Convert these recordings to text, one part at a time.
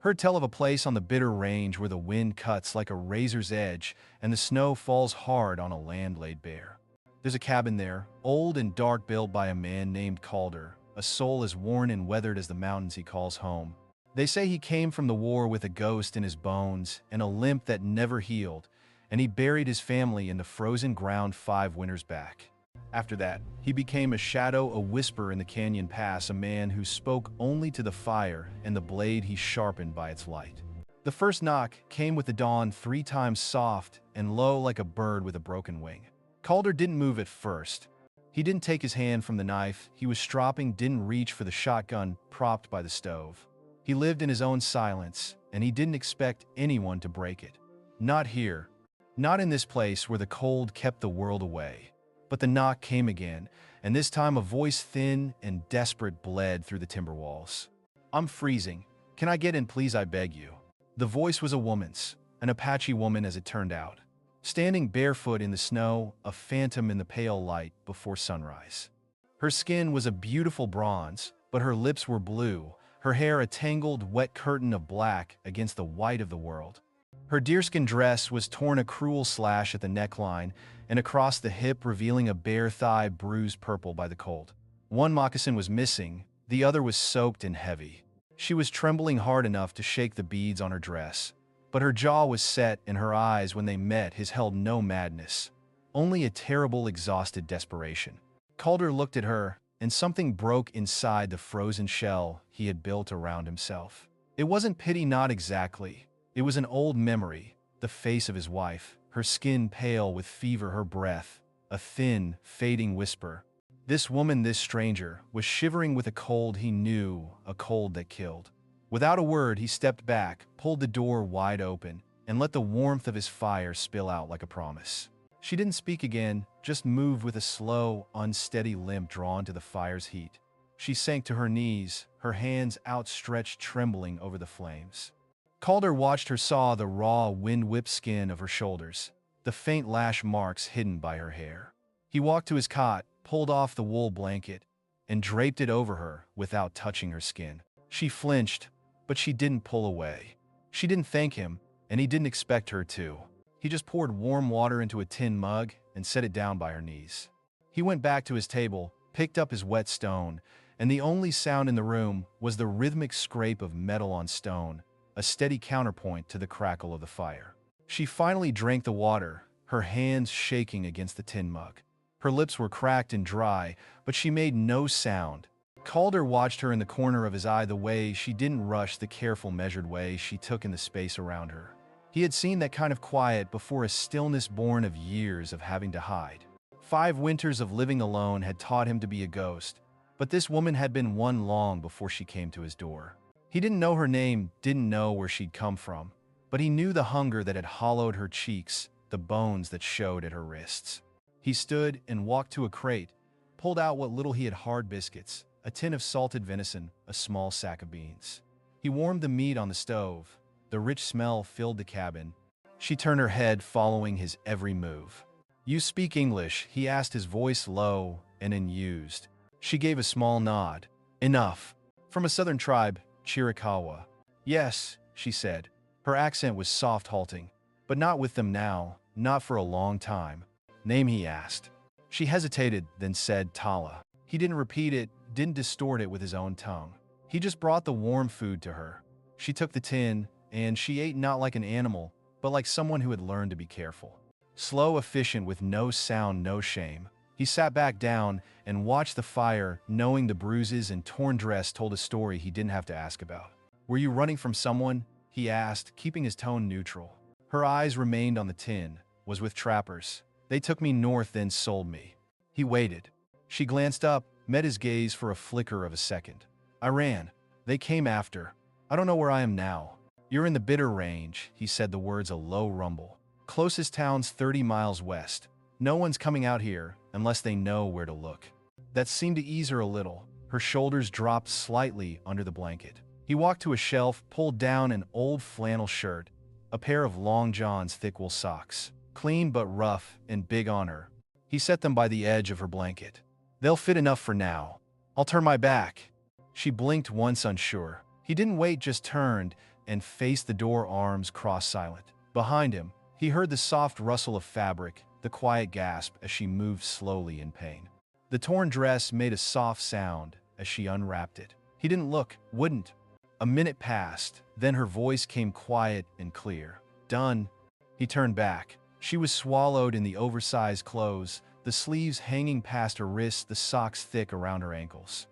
Heard tell of a place on the bitter range where the wind cuts like a razor's edge and the snow falls hard on a land laid bare. There's a cabin there, old and dark, built by a man named Calder, a soul as worn and weathered as the mountains he calls home. They say he came from the war with a ghost in his bones and a limp that never healed, and he buried his family in the frozen ground 5 winters back. After that, he became a shadow, a whisper in the canyon pass, a man who spoke only to the fire and the blade he sharpened by its light. The first knock came with the dawn, 3 times soft and low like a bird with a broken wing. Calder didn't move at first. He didn't take his hand from the knife he was stropping, didn't reach for the shotgun propped by the stove. He lived in his own silence, and he didn't expect anyone to break it. Not here. Not in this place where the cold kept the world away. But the knock came again, and this time a voice thin and desperate bled through the timber walls. "I'm freezing. Can I get in, please, I beg you?" The voice was a woman's, an Apache woman as it turned out. Standing barefoot in the snow, a phantom in the pale light before sunrise. Her skin was a beautiful bronze, but her lips were blue, her hair a tangled, wet curtain of black against the white of the world. Her deerskin dress was torn, a cruel slash at the neckline and across the hip, revealing a bare thigh bruised purple by the cold. One moccasin was missing, the other was soaked and heavy. She was trembling hard enough to shake the beads on her dress, but her jaw was set and her eyes, when they met his, held no madness, only a terrible, exhausted desperation. Calder looked at her, and something broke inside the frozen shell he had built around himself. It wasn't pity, not exactly. It was an old memory, the face of his wife, her skin pale with fever, her breath, a thin, fading whisper. This woman, this stranger, was shivering with a cold he knew, a cold that killed. Without a word, he stepped back, pulled the door wide open, and let the warmth of his fire spill out like a promise. She didn't speak again, just moved with a slow, unsteady limp drawn to the fire's heat. She sank to her knees, her hands outstretched, trembling over the flames. Calder watched her, saw the raw, wind-whipped skin of her shoulders, the faint lash marks hidden by her hair. He walked to his cot, pulled off the wool blanket, and draped it over her without touching her skin. She flinched, but she didn't pull away. She didn't thank him, and he didn't expect her to. He just poured warm water into a tin mug and set it down by her knees. He went back to his table, picked up his wet stone, and the only sound in the room was the rhythmic scrape of metal on stone, a steady counterpoint to the crackle of the fire. She finally drank the water, her hands shaking against the tin mug. Her lips were cracked and dry, but she made no sound. Calder watched her in the corner of his eye, the way she didn't rush, the careful, measured way she took in the space around her. He had seen that kind of quiet before, a stillness born of years of having to hide. 5 winters of living alone had taught him to be a ghost, but this woman had been one long before she came to his door. He didn't know her name, didn't know where she'd come from, but he knew the hunger that had hollowed her cheeks, the bones that showed at her wrists. He stood and walked to a crate, pulled out what little he had: hard biscuits, a tin of salted venison, a small sack of beans. He warmed the meat on the stove. The rich smell filled the cabin. She turned her head, following his every move. "You speak English?" he asked, his voice low and unused. She gave a small nod. "Enough." "From a southern tribe, Chiricahua." "Yes," she said. Her accent was soft, halting. "But not with them now, not for a long time." "Name?" he asked. She hesitated, then said, "Tala." He didn't repeat it, didn't distort it with his own tongue. He just brought the warm food to her. She took the tin, and she ate, not like an animal, but like someone who had learned to be careful. Slow, efficient, with no sound, no shame. He sat back down and watched the fire, knowing the bruises and torn dress told a story he didn't have to ask about. "Were you running from someone?" he asked, keeping his tone neutral. Her eyes remained on the tin. "Was with trappers. They took me north, then sold me." He waited. She glanced up, met his gaze for a flicker of a second. "I ran. They came after. I don't know where I am now." "You're in the bitter range," he said, the words a low rumble. "Closest town's 30 miles west. No one's coming out here unless they know where to look." That seemed to ease her a little. Her shoulders dropped slightly under the blanket. He walked to a shelf, pulled down an old flannel shirt, a pair of Long John's thick wool socks, clean but rough and big on her. He set them by the edge of her blanket. "They'll fit enough for now. I'll turn my back." She blinked once, unsure. He didn't wait, just turned, and faced the door, arms crossed, silent. Behind him, he heard the soft rustle of fabric, the quiet gasp as she moved slowly in pain. The torn dress made a soft sound as she unwrapped it. He didn't look, wouldn't. A minute passed, then her voice came quiet and clear. "Done." He turned back. She was swallowed in the oversized clothes, the sleeves hanging past her wrists, the socks thick around her ankles.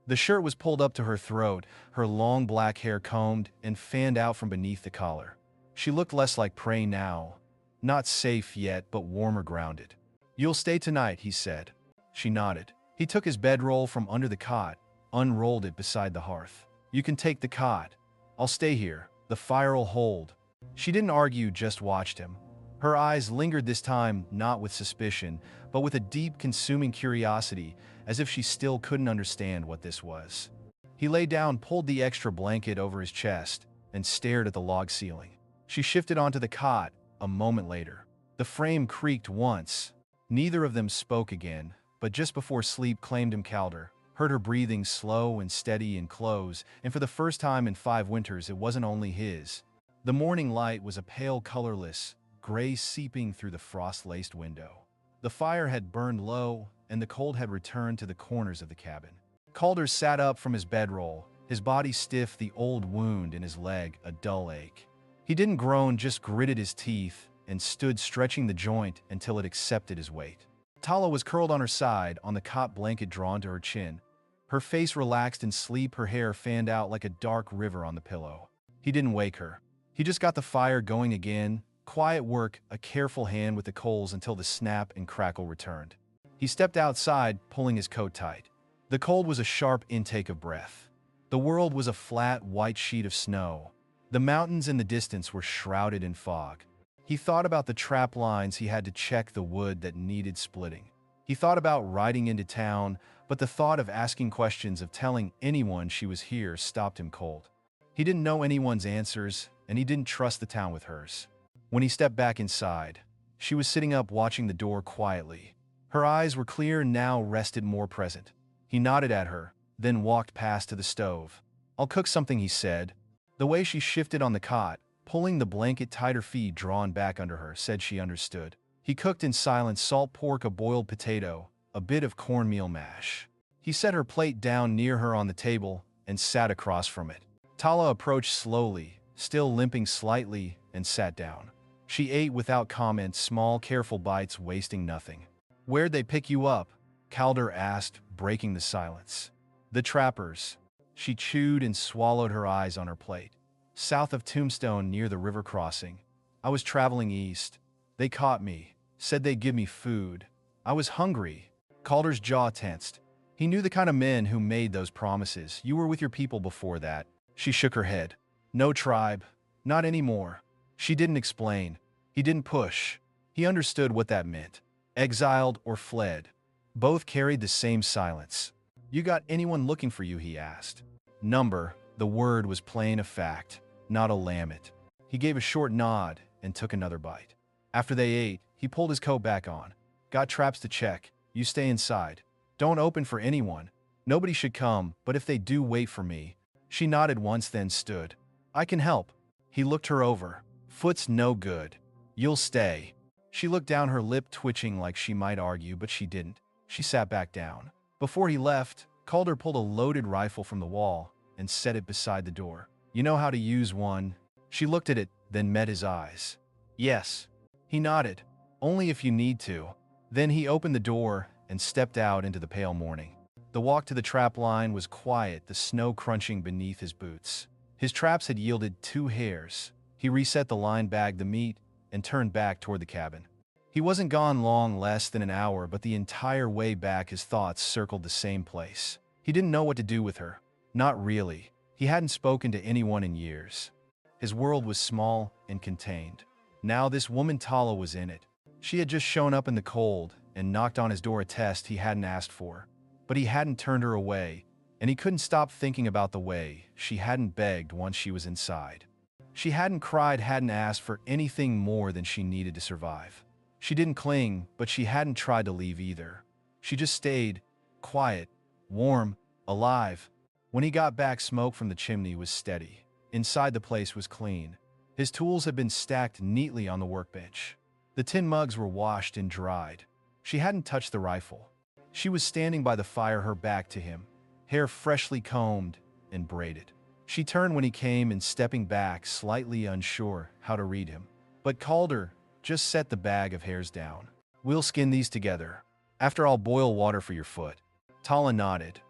The shirt was pulled up to her throat, her long black hair combed and fanned out from beneath the collar. She looked less like prey now. Not safe yet, but warmer, grounded. "You'll stay tonight," he said. She nodded. He took his bedroll from under the cot, unrolled it beside the hearth. "You can take the cot. I'll stay here. The fire'll hold." She didn't argue, just watched him. Her eyes lingered this time, not with suspicion, but with a deep, consuming curiosity, as if she still couldn't understand what this was. He lay down, pulled the extra blanket over his chest, and stared at the log ceiling. She shifted onto the cot a moment later. The frame creaked once. Neither of them spoke again, but just before sleep claimed him, Calder heard her breathing slow and steady in clothes, and for the first time in 5 winters it wasn't only his. The morning light was a pale, colorless gray seeping through the frost-laced window. The fire had burned low, and the cold had returned to the corners of the cabin. Calder sat up from his bedroll, his body stiff, the old wound in his leg a dull ache. He didn't groan, just gritted his teeth and stood stretching the joint until it accepted his weight. Tala was curled on her side, on the cot, blanket drawn to her chin. Her face relaxed in sleep, her hair fanned out like a dark river on the pillow. He didn't wake her. He just got the fire going again. Quiet work, a careful hand with the coals until the snap and crackle returned. He stepped outside, pulling his coat tight. The cold was a sharp intake of breath. The world was a flat, white sheet of snow. The mountains in the distance were shrouded in fog. He thought about the trap lines he had to check, the wood that needed splitting. He thought about riding into town, but the thought of asking questions, of telling anyone she was here, stopped him cold. He didn't know anyone's answers, and he didn't trust the town with hers. When he stepped back inside, she was sitting up, watching the door quietly. Her eyes were clear now, rested, more present. He nodded at her, then walked past to the stove. "I'll cook something," he said. The way she shifted on the cot, pulling the blanket tighter, feet drawn back under her, said she understood. He cooked in silence: salt pork, a boiled potato, a bit of cornmeal mash. He set her plate down near her on the table and sat across from it. Tala approached slowly, still limping slightly, and sat down. She ate without comment, small, careful bites, wasting nothing. "Where'd they pick you up?" Calder asked, breaking the silence. "The trappers." She chewed and swallowed, her eyes on her plate. "South of Tombstone, near the river crossing. I was traveling east. They caught me, said they'd give me food. I was hungry." Calder's jaw tensed. He knew the kind of men who made those promises. "You were with your people before that." She shook her head. "No tribe. Not anymore." She didn't explain. He didn't push. He understood what that meant. Exiled or fled. Both carried the same silence. "You got anyone looking for you?" he asked. "Number." The word was plain a fact, not a lammet. He gave a short nod and took another bite. After they ate, he pulled his coat back on. "Got traps to check. You stay inside. Don't open for anyone. Nobody should come, but if they do, wait for me." She nodded once, then stood. "I can help." He looked her over. "Foot's no good. You'll stay." She looked down, her lip twitching like she might argue, but she didn't. She sat back down. Before he left, Calder pulled a loaded rifle from the wall and set it beside the door. "You know how to use one?" She looked at it, then met his eyes. "Yes." He nodded. "Only if you need to." Then he opened the door and stepped out into the pale morning. The walk to the trap line was quiet, the snow crunching beneath his boots. His traps had yielded 2 hares. He reset the line, bagged the meat, and turned back toward the cabin. He wasn't gone long, less than an hour, but the entire way back his thoughts circled the same place. He didn't know what to do with her. Not really. He hadn't spoken to anyone in years. His world was small and contained. Now this woman Tala was in it. She had just shown up in the cold and knocked on his door, a test he hadn't asked for. But he hadn't turned her away, and he couldn't stop thinking about the way she hadn't begged once she was inside. She hadn't cried, hadn't asked for anything more than she needed to survive. She didn't cling, but she hadn't tried to leave either. She just stayed, quiet, warm, alive. When he got back, smoke from the chimney was steady. Inside the place was clean. His tools had been stacked neatly on the workbench. The tin mugs were washed and dried. She hadn't touched the rifle. She was standing by the fire, her back to him, hair freshly combed and braided. She turned when he came and stepping back, slightly unsure how to read him. But Calder just set the bag of hairs down. "We'll skin these together. After, I'll boil water for your foot." Tala nodded.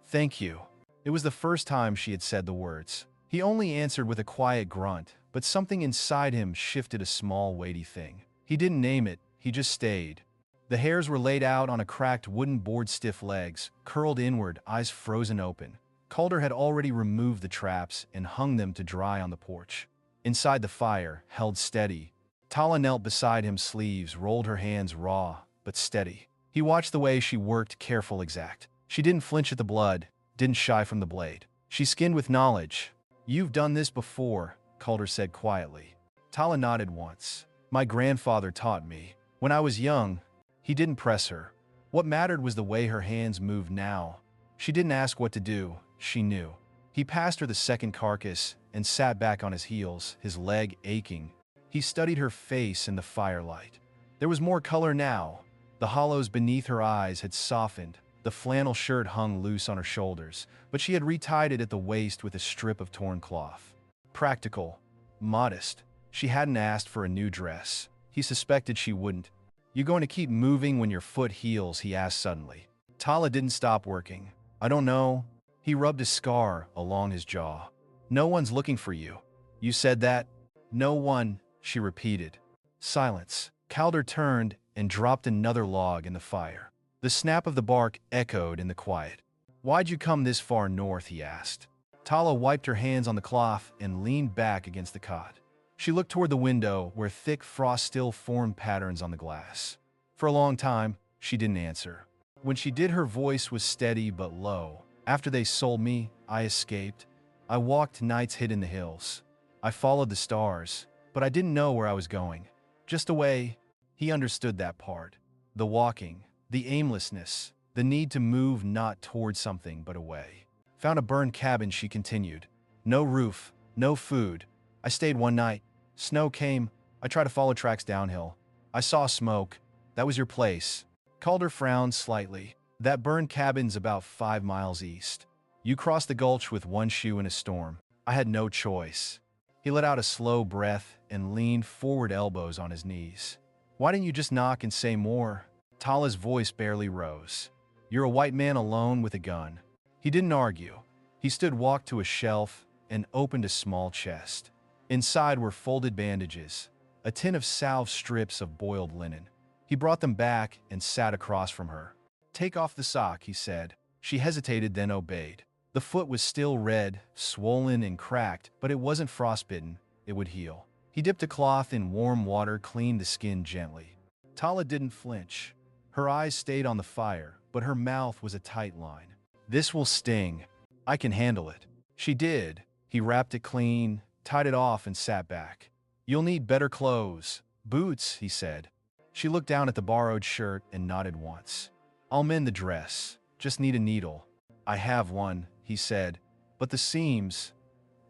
"Thank you." It was the first time she had said the words. He only answered with a quiet grunt, but something inside him shifted, a small, weighty thing. He didn't name it, he just stayed. The hairs were laid out on a cracked wooden board, stiff legs, curled inward, eyes frozen open. Calder had already removed the traps and hung them to dry on the porch. Inside the fire, held steady, Tala knelt beside him, sleeves rolled, her hands raw, but steady. He watched the way she worked, careful, exact. She didn't flinch at the blood, didn't shy from the blade. She skinned with knowledge. "You've done this before," Calder said quietly. Tala nodded once. "My grandfather taught me. When I was young." He didn't press her. What mattered was the way her hands moved now. She didn't ask what to do, she knew. He passed her the second carcass and sat back on his heels, his leg aching. He studied her face in the firelight. There was more color now. The hollows beneath her eyes had softened. The flannel shirt hung loose on her shoulders, but she had retied it at the waist with a strip of torn cloth. Practical, modest. She hadn't asked for a new dress. He suspected she wouldn't. "You going to keep moving when your foot heals?" he asked suddenly. Tala didn't stop working. "I don't know." He rubbed a scar along his jaw. "No one's looking for you." "You said that?" "No one," she repeated. Silence. Calder turned and dropped another log in the fire. The snap of the bark echoed in the quiet. "Why'd you come this far north?" he asked. Tala wiped her hands on the cloth and leaned back against the cot. She looked toward the window, where thick frost still formed patterns on the glass. For a long time, she didn't answer. When she did, her voice was steady but low. "After they sold me, I escaped. I walked nights hid in the hills. I followed the stars, but I didn't know where I was going. Just away." He understood that part. The walking, the aimlessness, the need to move not toward something but away. "Found a burned cabin," she continued. "No roof, no food. I stayed one night. Snow came. I tried to follow tracks downhill. I saw smoke. That was your place." Calder frowned slightly. "That burned cabin's about 5 miles east. You crossed the gulch with one shoe in a storm. I had no choice." He let out a slow breath and leaned forward, elbows on his knees. "Why didn't you just knock and say more?" Tala's voice barely rose. "You're a white man alone with a gun." He didn't argue. He stood, walked to a shelf, and opened a small chest. Inside were folded bandages, a tin of salve, strips of boiled linen. He brought them back and sat across from her. "Take off the sock," he said. She hesitated, then obeyed. The foot was still red, swollen and cracked, but it wasn't frostbitten. It would heal. He dipped a cloth in warm water, cleaned the skin gently. Tala didn't flinch. Her eyes stayed on the fire, but her mouth was a tight line. "This will sting. I can handle it." She did. He wrapped it clean, tied it off, and sat back. "You'll need better clothes. Boots," he said. She looked down at the borrowed shirt and nodded once. "I'll mend the dress. Just need a needle." "I have one," he said. "But the seams,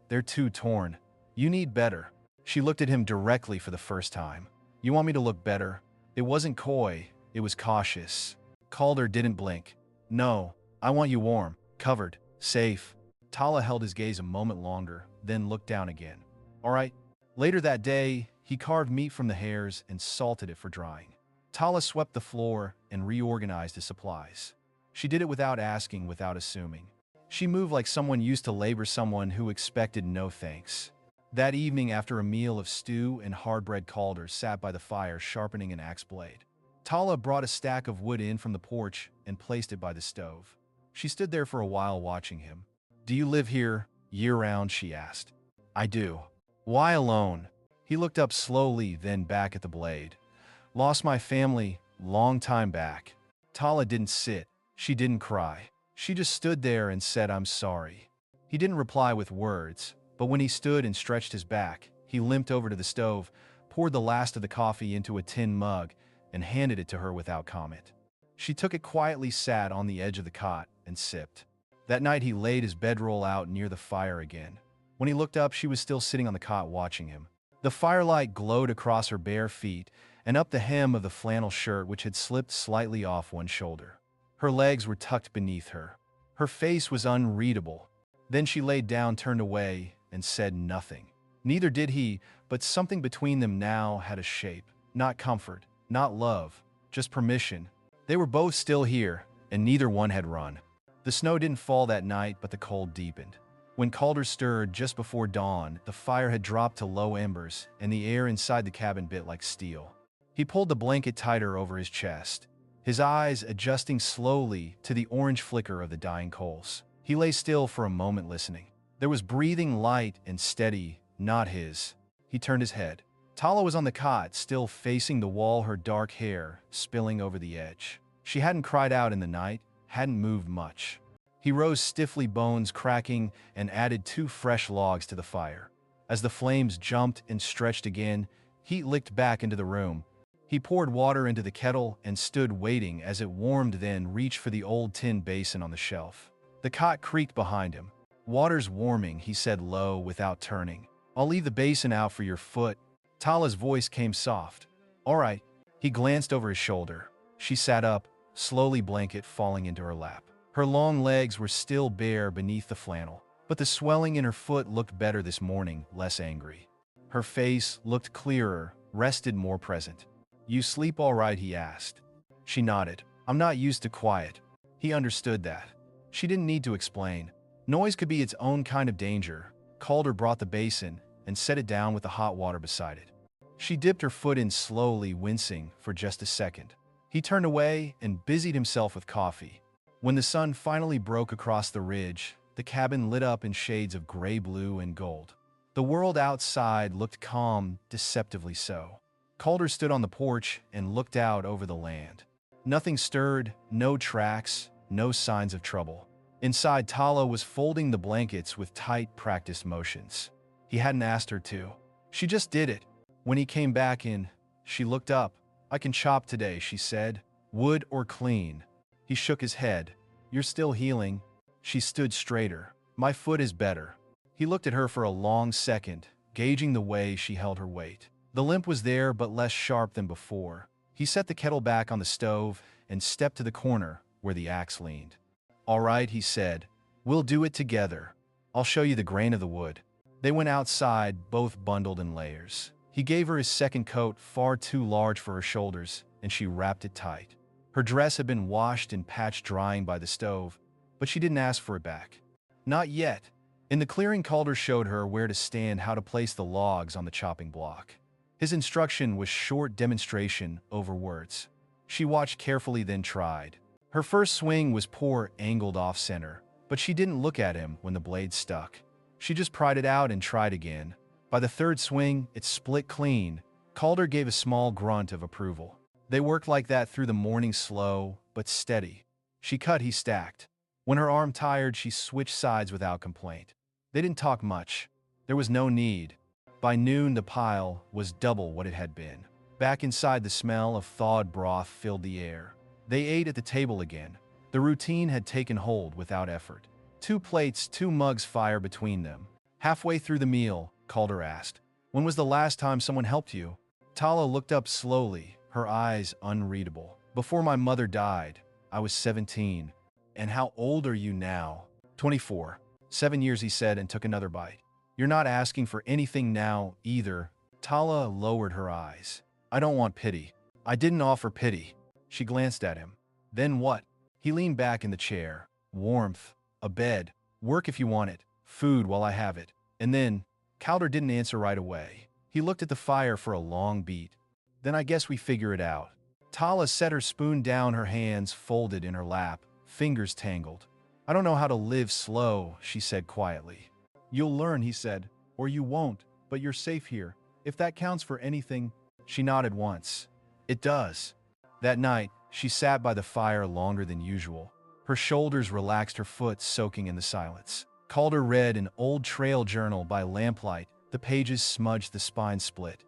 they're too torn. You need better." She looked at him directly for the first time. "You want me to look better?" It wasn't coy, it was cautious. Calder didn't blink. "No, I want you warm, covered, safe." Tala held his gaze a moment longer, then looked down again. "All right." Later that day, he carved meat from the hairs and salted it for drying. Tala swept the floor and reorganized his supplies. She did it without asking, without assuming. She moved like someone used to labor, someone who expected no thanks. That evening, after a meal of stew and hard bread, Calder sat by the fire sharpening an axe blade. Tala brought a stack of wood in from the porch and placed it by the stove. She stood there for a while watching him. "Do you live here year-round?" she asked. "I do." "Why alone?" He looked up slowly, then back at the blade. "Lost my family long time back." Tala didn't sit. She didn't cry. She just stood there and said, "I'm sorry." He didn't reply with words, but when he stood and stretched his back, he limped over to the stove, poured the last of the coffee into a tin mug, and handed it to her without comment. She took it quietly, sat on the edge of the cot, and sipped. That night he laid his bedroll out near the fire again. When he looked up, she was still sitting on the cot watching him. The firelight glowed across her bare feet and up the hem of the flannel shirt which had slipped slightly off one shoulder. Her legs were tucked beneath her. Her face was unreadable. Then she laid down, turned away, and said nothing. Neither did he, but something between them now had a shape. Not comfort, not love, just permission. They were both still here, and neither one had run. The snow didn't fall that night, but the cold deepened. When Calder stirred just before dawn, the fire had dropped to low embers, and the air inside the cabin bit like steel. He pulled the blanket tighter over his chest, his eyes adjusting slowly to the orange flicker of the dying coals. He lay still for a moment listening. There was breathing light and steady, not his. He turned his head. Tala was on the cot, still facing the wall, her dark hair spilling over the edge. She hadn't cried out in the night, hadn't moved much. He rose stiffly, bones cracking, and added 2 fresh logs to the fire. As the flames jumped and stretched again, heat licked back into the room. He poured water into the kettle and stood waiting as it warmed, then reached for the old tin basin on the shelf. The cot creaked behind him. "Water's warming," he said low without turning. "I'll leave the basin out for your foot." Tala's voice came soft. "All right." He glanced over his shoulder. She sat up, slowly, blanket falling into her lap. Her long legs were still bare beneath the flannel, but the swelling in her foot looked better this morning, less angry. Her face looked clearer, rested, more present. "You sleep all right?" he asked. She nodded. "I'm not used to quiet." He understood that. She didn't need to explain. Noise could be its own kind of danger. Calder brought the basin and set it down with the hot water beside it. She dipped her foot in slowly, wincing for just a second. He turned away and busied himself with coffee. When the sun finally broke across the ridge, the cabin lit up in shades of gray, blue, and gold. The world outside looked calm, deceptively so. Calder stood on the porch and looked out over the land. Nothing stirred, no tracks, no signs of trouble. Inside, Tala was folding the blankets with tight, practiced motions. He hadn't asked her to. She just did it. When he came back in, she looked up. "I can chop today," she said. "Wood or clean?" He shook his head. "You're still healing." She stood straighter. "My foot is better." He looked at her for a long second, gauging the way she held her weight. The limp was there, but less sharp than before. He set the kettle back on the stove and stepped to the corner where the axe leaned. "All right," he said. "We'll do it together. I'll show you the grain of the wood." They went outside, both bundled in layers. He gave her his second coat, far too large for her shoulders, and she wrapped it tight. Her dress had been washed and patched, drying by the stove, but she didn't ask for it back. Not yet. In the clearing, Calder showed her where to stand, how to place the logs on the chopping block. His instruction was short demonstration over words. She watched carefully, then tried. Her first swing was poor, angled off-center, but she didn't look at him when the blade stuck. She just pried it out and tried again. By the third swing, it split clean. Calder gave a small grunt of approval. They worked like that through the morning, slow but steady. She cut, he stacked. When her arm tired, she switched sides without complaint. They didn't talk much. There was no need. By noon, the pile was double what it had been. Back inside, the smell of thawed broth filled the air. They ate at the table again. The routine had taken hold without effort. 2 plates, 2 mugs, fire between them. Halfway through the meal, Calder asked, "When was the last time someone helped you?" Tala looked up slowly, her eyes unreadable. "Before my mother died, I was 17. "And how old are you now?" 24. 7 years, he said, and took another bite. "You're not asking for anything now, either." Tala lowered her eyes. "I don't want pity." "I didn't offer pity." She glanced at him. "Then what?" He leaned back in the chair. "Warmth. A bed. Work if you want it. Food while I have it." And then, Calder didn't answer right away. He looked at the fire for a long beat. "Then I guess we figure it out." Tala set her spoon down, her hands folded in her lap, fingers tangled. "I don't know how to live slow," she said quietly. "You'll learn," he said, "or you won't, but you're safe here. If that counts for anything." She nodded once. "It does." That night, she sat by the fire longer than usual. Her shoulders relaxed, her foot soaking in the silence. Calder read an old trail journal by lamplight. The pages smudged, the spine split.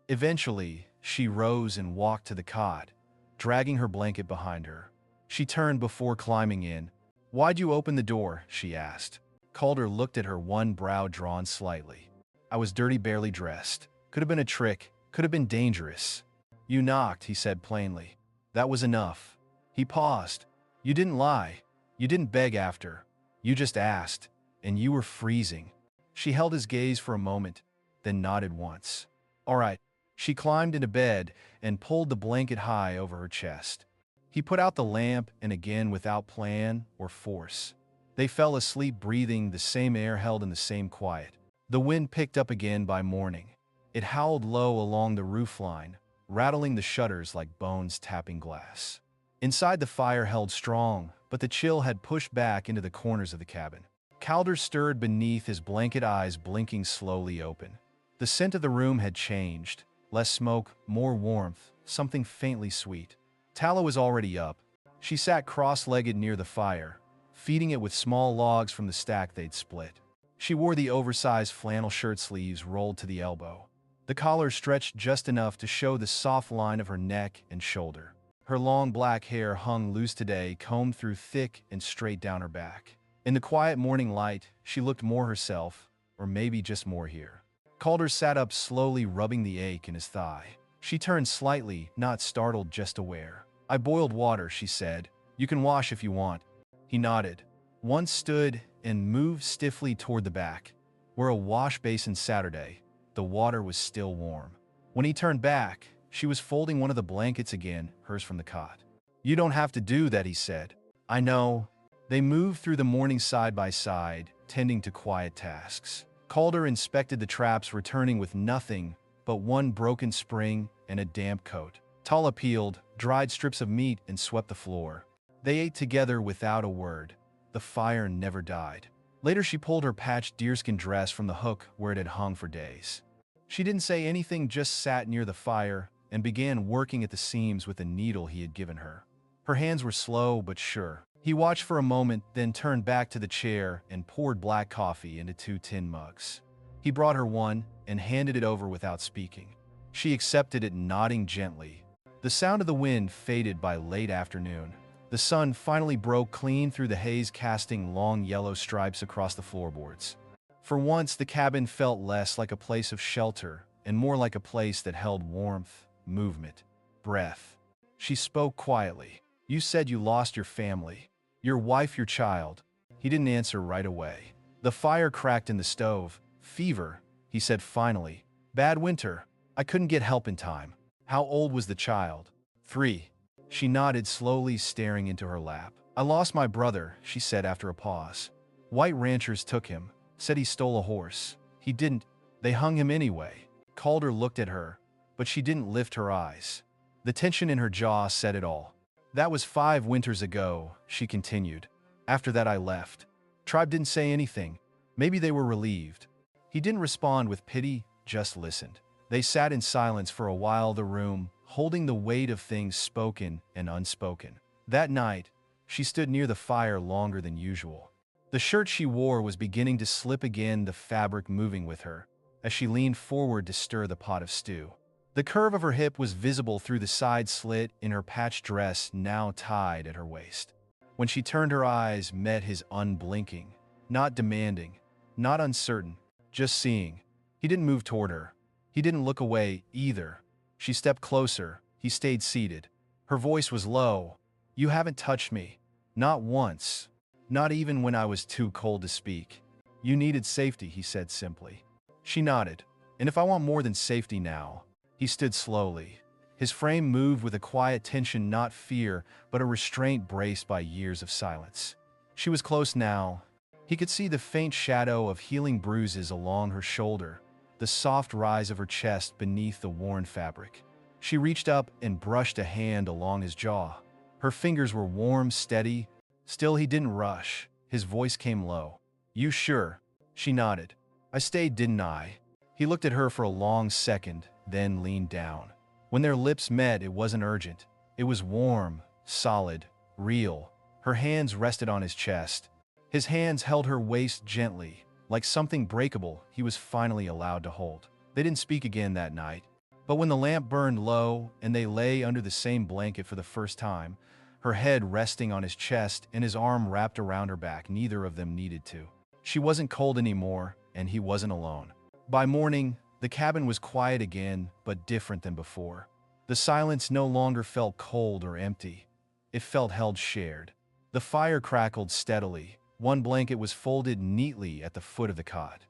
Eventually, she rose and walked to the cot, dragging her blanket behind her. She turned before climbing in. "Why'd you open the door?" she asked. Calder looked at her, one brow drawn slightly. I was dirty, barely dressed. Could have been a trick, could have been dangerous. You knocked, he said plainly. That was enough. He paused. You didn't lie. You didn't beg after. You just asked. And you were freezing. She held his gaze for a moment, then nodded once. All right. She climbed into bed and pulled the blanket high over her chest. He put out the lamp, and again, without plan or force, they fell asleep, breathing the same air, held in the same quiet. The wind picked up again by morning. It howled low along the roofline, rattling the shutters like bones tapping glass. Inside, the fire held strong, but the chill had pushed back into the corners of the cabin. Calder stirred beneath his blanket, eyes blinking slowly open. The scent of the room had changed. Less smoke, more warmth, something faintly sweet. Tala was already up. She sat cross-legged near the fire, feeding it with small logs from the stack they'd split. She wore the oversized flannel shirt, sleeves rolled to the elbow. The collar stretched just enough to show the soft line of her neck and shoulder. Her long black hair hung loose today, combed through thick and straight down her back. In the quiet morning light, she looked more herself, or maybe just more here. Calder sat up slowly, rubbing the ache in his thigh. She turned slightly, not startled, just aware. I boiled water, she said. You can wash if you want. He nodded. Once stood and moved stiffly toward the back, where a wash basin Saturday. The water was still warm. When he turned back, she was folding one of the blankets again, hers from the cot. You don't have to do that, he said. I know. They moved through the morning side by side, tending to quiet tasks. Calder inspected the traps, returning with nothing but one broken spring and a damp coat. Tala peeled, dried strips of meat and swept the floor. They ate together without a word. The fire never died. Later, she pulled her patched deerskin dress from the hook where it had hung for days. She didn't say anything, just sat near the fire and began working at the seams with a needle he had given her. Her hands were slow but sure. He watched for a moment, then turned back to the chair and poured black coffee into 2 tin mugs. He brought her one and handed it over without speaking. She accepted it, nodding gently. The sound of the wind faded by late afternoon. The sun finally broke clean through the haze, casting long yellow stripes across the floorboards. For once, the cabin felt less like a place of shelter and more like a place that held warmth, movement, breath. She spoke quietly. You said you lost your family. Your wife, your child. He didn't answer right away. The fire cracked in the stove. Fever, he said finally. Bad winter. I couldn't get help in time. How old was the child? 3. She nodded slowly, staring into her lap. I lost my brother, she said after a pause. White ranchers took him. Said he stole a horse. He didn't. They hung him anyway. Calder looked at her, but she didn't lift her eyes. The tension in her jaw said it all. That was 5 winters ago, she continued. After that I left. Tribe didn't say anything. Maybe they were relieved. He didn't respond with pity, just listened. They sat in silence for a while, the room holding the weight of things spoken and unspoken. That night, she stood near the fire longer than usual. The shirt she wore was beginning to slip again, the fabric moving with her, as she leaned forward to stir the pot of stew. The curve of her hip was visible through the side slit in her patched dress, now tied at her waist. When she turned, her eyes met his, unblinking, not demanding, not uncertain, just seeing. He didn't move toward her. He didn't look away either. She stepped closer. He stayed seated. Her voice was low. You haven't touched me. Not once. Not even when I was too cold to speak. You needed safety, he said simply. She nodded. And if I want more than safety now? He stood slowly. His frame moved with a quiet tension, not fear, but a restraint braced by years of silence. She was close now. He could see the faint shadow of healing bruises along her shoulder, the soft rise of her chest beneath the worn fabric. She reached up and brushed a hand along his jaw. Her fingers were warm, steady. Still, he didn't rush. His voice came low. You sure? She nodded. I stayed, didn't I? He looked at her for a long second, then leaned down. When their lips met, it wasn't urgent. It was warm, solid, real. Her hands rested on his chest. His hands held her waist gently, like something breakable he was finally allowed to hold. They didn't speak again that night. But when the lamp burned low and they lay under the same blanket for the first time, her head resting on his chest and his arm wrapped around her back, neither of them needed to. She wasn't cold anymore, and he wasn't alone. By morning, the cabin was quiet again, but different than before. The silence no longer felt cold or empty. It felt held shared. The fire crackled steadily. One blanket was folded neatly at the foot of the cot.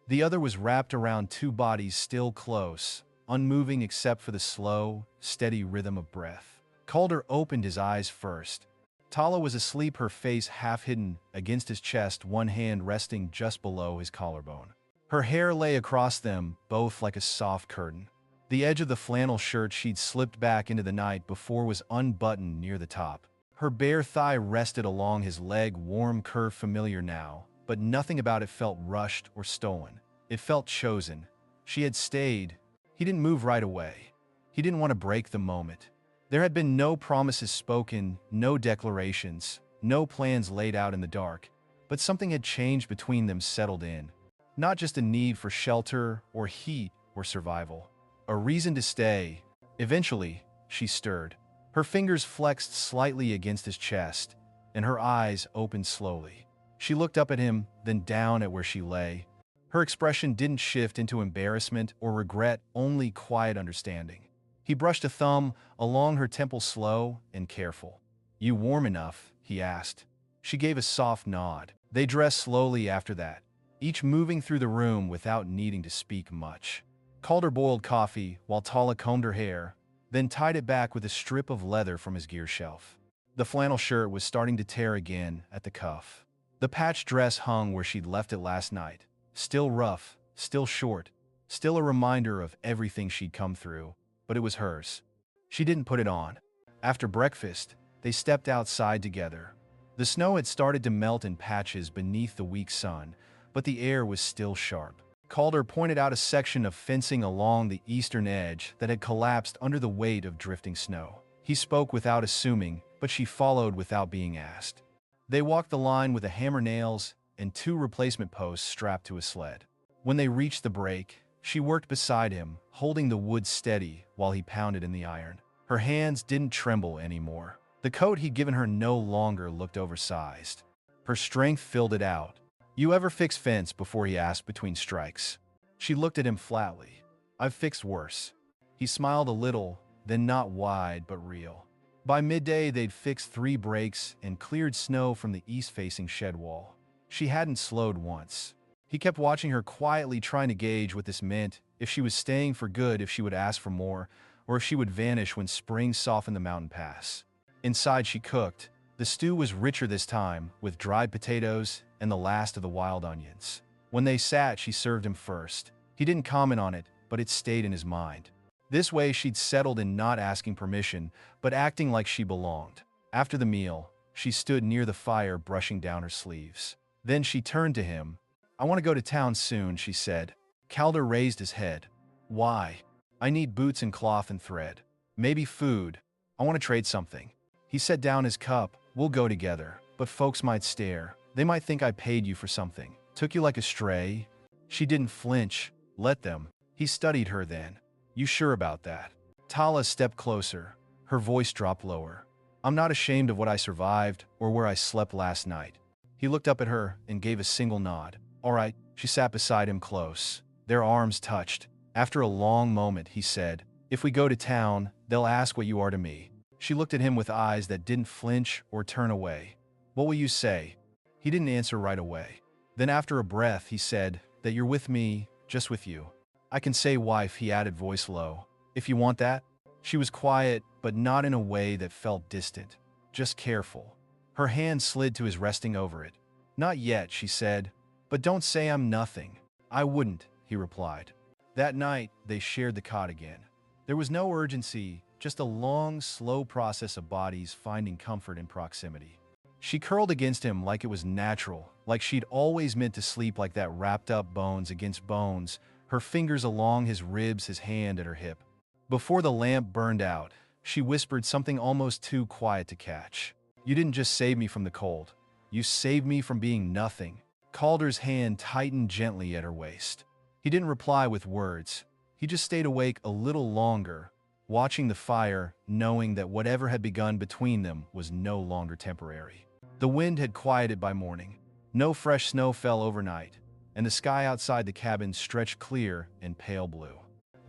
The other was wrapped around two bodies still close, unmoving except for the slow, steady rhythm of breath. Calder opened his eyes first. Tala was asleep, her face half hidden against his chest, one hand resting just below his collarbone. Her hair lay across them, both like a soft curtain. The edge of the flannel shirt she'd slipped back into the night before was unbuttoned near the top. Her bare thigh rested along his leg, warm curve familiar now, but nothing about it felt rushed or stolen. It felt chosen. She had stayed. He didn't move right away. He didn't want to break the moment. There had been no promises spoken, no declarations, no plans laid out in the dark, but something had changed between them, settled in. Not just a need for shelter or heat or survival. A reason to stay. Eventually, she stirred. Her fingers flexed slightly against his chest, and her eyes opened slowly. She looked up at him, then down at where she lay. Her expression didn't shift into embarrassment or regret, only quiet understanding. He brushed a thumb along her temple, slow and careful. "You warm enough?" he asked. She gave a soft nod. They dressed slowly after that, each moving through the room without needing to speak much. Calder boiled coffee while Tala combed her hair, then tied it back with a strip of leather from his gear shelf. The flannel shirt was starting to tear again at the cuff. The patched dress hung where she'd left it last night. Still rough, still short, still a reminder of everything she'd come through, but it was hers. She didn't put it on. After breakfast, they stepped outside together. The snow had started to melt in patches beneath the weak sun, but the air was still sharp. Calder pointed out a section of fencing along the eastern edge that had collapsed under the weight of drifting snow. He spoke without assuming, but she followed without being asked. They walked the line with the hammer nails and two replacement posts strapped to a sled. When they reached the break, she worked beside him, holding the wood steady while he pounded in the iron. Her hands didn't tremble anymore. The coat he'd given her no longer looked oversized. Her strength filled it out. "You ever fix fence before?" he asked between strikes. She looked at him flatly. "I've fixed worse." He smiled a little, then not wide but real. By midday, they'd fixed 3 breaks and cleared snow from the east-facing shed wall. She hadn't slowed once. He kept watching her quietly, trying to gauge what this meant, if she was staying for good, if she would ask for more, or if she would vanish when spring softened the mountain pass. Inside, she cooked. The stew was richer this time, with dried potatoes and the last of the wild onions. When they sat, she served him first. He didn't comment on it, but it stayed in his mind. This way, she'd settled in, not asking permission, but acting like she belonged. After the meal, she stood near the fire, brushing down her sleeves. Then she turned to him. "I want to go to town soon," she said. Calder raised his head. "Why?" "I need boots and cloth and thread. Maybe food. I want to trade something." He set down his cup. "We'll go together, but folks might stare. They might think I paid you for something. Took you like a stray." She didn't flinch. "Let them." He studied her then. "You sure about that?" Tala stepped closer. Her voice dropped lower. "I'm not ashamed of what I survived or where I slept last night." He looked up at her and gave a single nod. "All right." She sat beside him close. Their arms touched. After a long moment, he said, "If we go to town, they'll ask what you are to me." She looked at him with eyes that didn't flinch or turn away. "What will you say?" He didn't answer right away. Then after a breath, he said, "That you're with me, just with you." "I can say wife," he added, voice low. "If you want that." She was quiet, but not in a way that felt distant. Just careful. Her hand slid to his, resting over it. "Not yet," she said. "But don't say I'm nothing." "I wouldn't," he replied. That night, they shared the cot again. There was no urgency, just a long, slow process of bodies finding comfort in proximity. She curled against him like it was natural, like she'd always meant to sleep like that, wrapped up bones against bones, her fingers along his ribs, his hand at her hip. Before the lamp burned out, she whispered something almost too quiet to catch. "You didn't just save me from the cold. You saved me from being nothing." Calder's hand tightened gently at her waist. He didn't reply with words. He just stayed awake a little longer, watching the fire, knowing that whatever had begun between them was no longer temporary. The wind had quieted by morning. No fresh snow fell overnight, and the sky outside the cabin stretched clear and pale blue.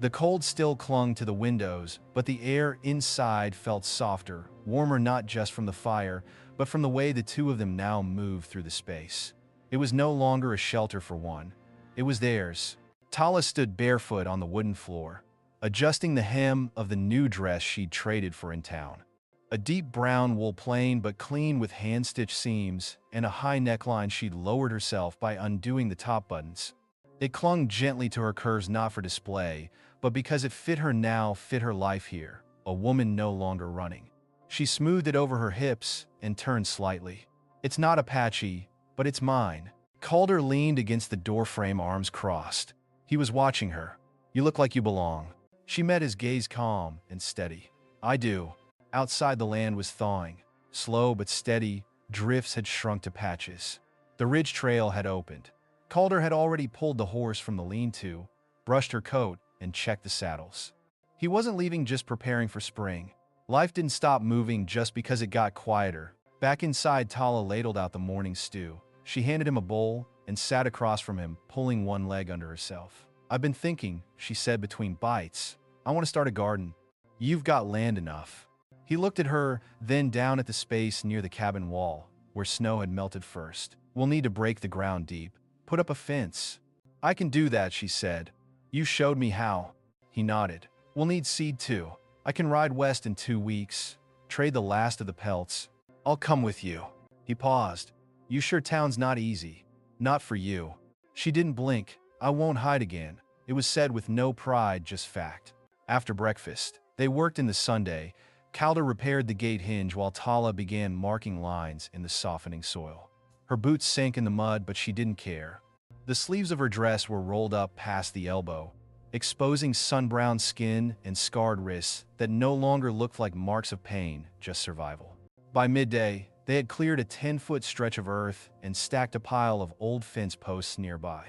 The cold still clung to the windows, but the air inside felt softer, warmer not just from the fire, but from the way the two of them now moved through the space. It was no longer a shelter for one. It was theirs. Tala stood barefoot on the wooden floor, adjusting the hem of the new dress she'd traded for in town. A deep brown wool plain but clean with hand-stitched seams and a high neckline she'd lowered herself by undoing the top buttons. It clung gently to her curves not for display, but because it fit her now, fit her life here, a woman no longer running. She smoothed it over her hips and turned slightly. It's not Apache, but it's mine. Calder leaned against the doorframe, arms crossed. He was watching her. You look like you belong. She met his gaze, calm and steady. I do. Outside the land was thawing. Slow but steady, drifts had shrunk to patches. The ridge trail had opened. Calder had already pulled the horse from the lean-to, brushed her coat, and checked the saddles. He wasn't leaving, just preparing for spring. Life didn't stop moving just because it got quieter. Back inside, Tala ladled out the morning stew. She handed him a bowl and sat across from him, pulling one leg under herself. I've been thinking, she said between bites. I want to start a garden. You've got land enough. He looked at her, then down at the space near the cabin wall, where snow had melted first. We'll need to break the ground deep. Put up a fence. I can do that, she said. You showed me how. He nodded. We'll need seed too. I can ride west in 2 weeks. Trade the last of the pelts. I'll come with you. He paused. You sure town's not easy? Not for you. She didn't blink. I won't hide again. It was said with no pride, just fact. After breakfast, they worked in the Sunday. Calder repaired the gate hinge while Tala began marking lines in the softening soil. Her boots sank in the mud, but she didn't care. The sleeves of her dress were rolled up past the elbow, exposing sun-browned skin and scarred wrists that no longer looked like marks of pain, just survival. By midday, they had cleared a 10-foot stretch of earth and stacked a pile of old fence posts nearby.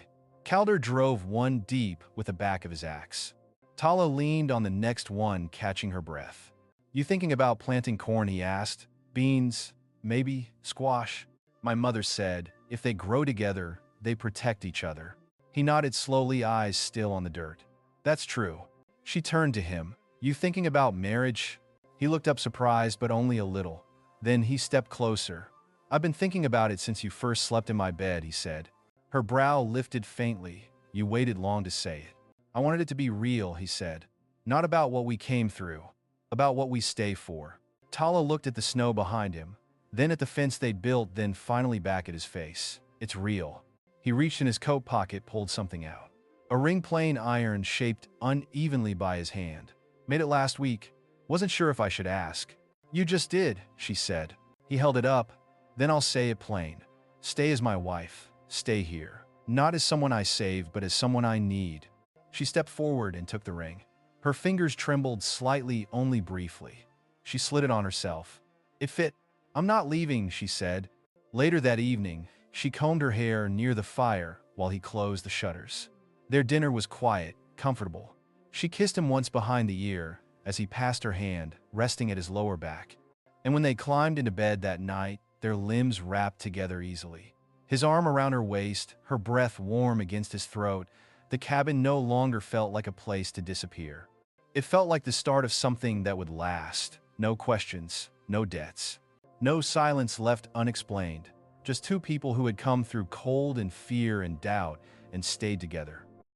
Calder drove one deep with the back of his axe. Tala leaned on the next one, catching her breath. You thinking about planting corn? He asked. Beans, maybe, squash? My mother said, if they grow together, they protect each other. He nodded slowly, eyes still on the dirt. That's true. She turned to him. You thinking about marriage? He looked up surprised, but only a little. Then he stepped closer. I've been thinking about it since you first slept in my bed, he said. Her brow lifted faintly. You waited long to say it. I wanted it to be real, he said. Not about what we came through, about what we stay for. Tala looked at the snow behind him, then at the fence they'd built, then finally back at his face. It's real. He reached in his coat pocket, pulled something out. A ring, plain iron, shaped unevenly by his hand. Made it last week. Wasn't sure if I should ask. You just did, she said. He held it up. Then I'll say it plain. Stay as my wife. Stay here. Not as someone I save, but as someone I need. She stepped forward and took the ring. Her fingers trembled slightly, only briefly. She slid it on herself. It fit. I'm not leaving, she said. Later that evening, she combed her hair near the fire while he closed the shutters. Their dinner was quiet, comfortable. She kissed him once behind the ear as he passed her hand, resting at his lower back. And when they climbed into bed that night, their limbs wrapped together easily. His arm around her waist, her breath warm against his throat, the cabin no longer felt like a place to disappear. It felt like the start of something that would last. No questions, no debts. No silence left unexplained. Just two people who had come through cold and fear and doubt and stayed together.